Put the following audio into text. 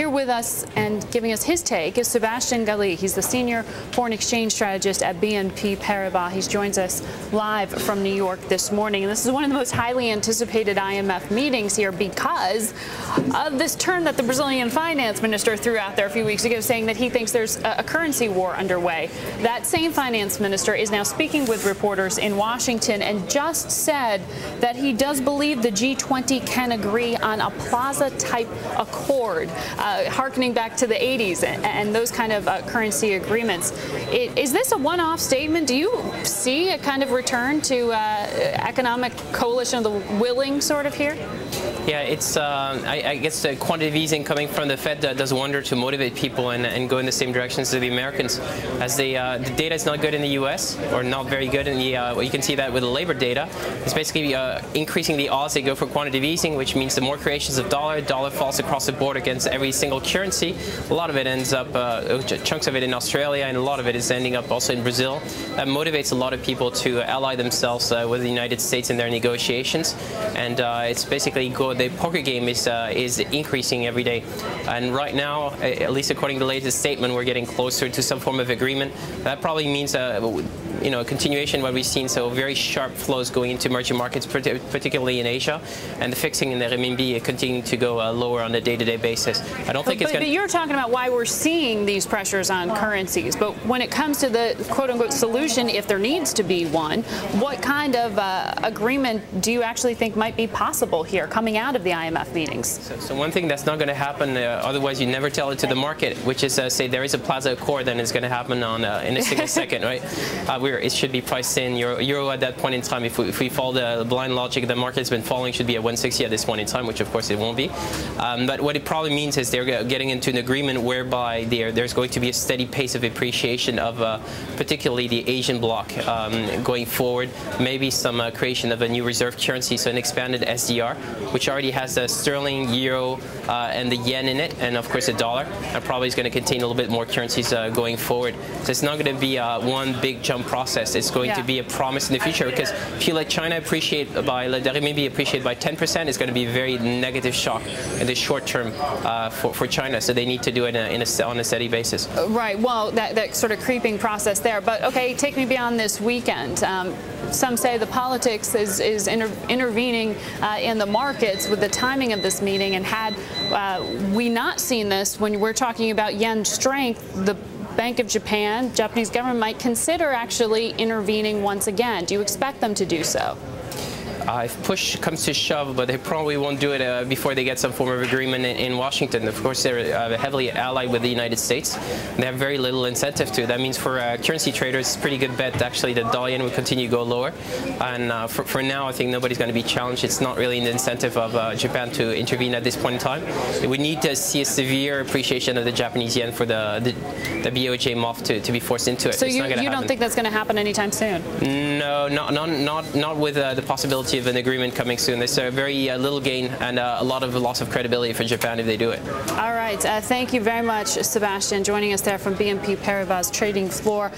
Here with us and giving us his take is Sebastien Galy. He's the senior foreign exchange strategist at BNP Paribas. He joins us live from New York this morning. And this is one of the most highly anticipated IMF meetings here because of this term that the Brazilian finance minister threw out there a few weeks ago, saying that he thinks there's a currency war underway. That same finance minister is now speaking with reporters in Washington and just said that he does believe the G20 can agree on a plaza-type accord, harkening back to the 80s and those kind of currency agreements. Is this a one-off statement? Do you see a kind of return to economic coalition of the willing sort of here? Yeah, it's I guess the quantitative easing coming from the Fed does wonder to motivate people and go in the same direction as the Americans, as the data is not good in the U.S. or not very good in the. Well, you can see that with the labor data. It's basically increasing the odds they go for quantitative easing, which means the more creations of dollar falls across the board against every single currency. A lot of it ends up, chunks of it in Australia, and a lot of it is ending up also in Brazil. That motivates a lot of people to ally themselves with the United States in their negotiations, and it's basically the poker game is increasing every day. And right now, at least according to the latest statement, we're getting closer to some form of agreement. That probably means a continuation of what we've seen, so very sharp flows going into emerging markets, particularly in Asia, and the fixing in the renminbi continuing to go lower on a day-to-day basis. I don't think it's going to... But you're talking about why we're seeing these pressures on currencies, but when it comes to the quote-unquote solution, if there needs to be one, what kind of agreement do you actually think might be possible here coming out of the IMF meetings? So one thing that's not going to happen, otherwise you never tell it to the market, which is say there is a plaza accord, then it's going to happen in a single second, right? It should be priced in. Euro at that point in time, if we follow the blind logic, the market's been falling, should be at 160 at this point in time, which of course it won't be. But what it probably means is they're getting into an agreement whereby there's going to be a steady pace of appreciation of particularly the Asian bloc going forward. Maybe some creation of a new reserve currency, so an expanded SDR, which already has the sterling, euro, and the yen in it, and of course the dollar. And probably is going to contain a little bit more currencies going forward. So it's not going to be one big jump process. It's going to be a promise in the future, because if you let China appreciate by, let the renminbi appreciate by 10%, it's going to be a very negative shock in the short term for China. So they need to do it on a steady basis. Right. Well, that sort of creeping process there. But okay, take me beyond this weekend. Some say the politics is intervening in the markets with the timing of this meeting, and had we not seen this when we're talking about yen strength, the Bank of Japan, Japanese government might consider actually intervening once again. Do you expect them to do so? If push comes to shove, but they probably won't do it before they get some form of agreement in Washington. Of course, they're heavily allied with the United States. They have very little incentive to. That means for currency traders, it's a pretty good bet actually the dollar yen will continue to go lower. And for now, I think nobody's going to be challenged. It's not really an incentive of Japan to intervene at this point in time. We need to see a severe appreciation of the Japanese yen for the BOJ MOF to be forced into it. So you don't think that's going to happen anytime soon? No, not with the possibility of an agreement coming soon. There's a very little gain and a lot of loss of credibility for Japan if they do it. All right. Thank you very much, Sebastien, joining us there from BNP Paribas trading floor.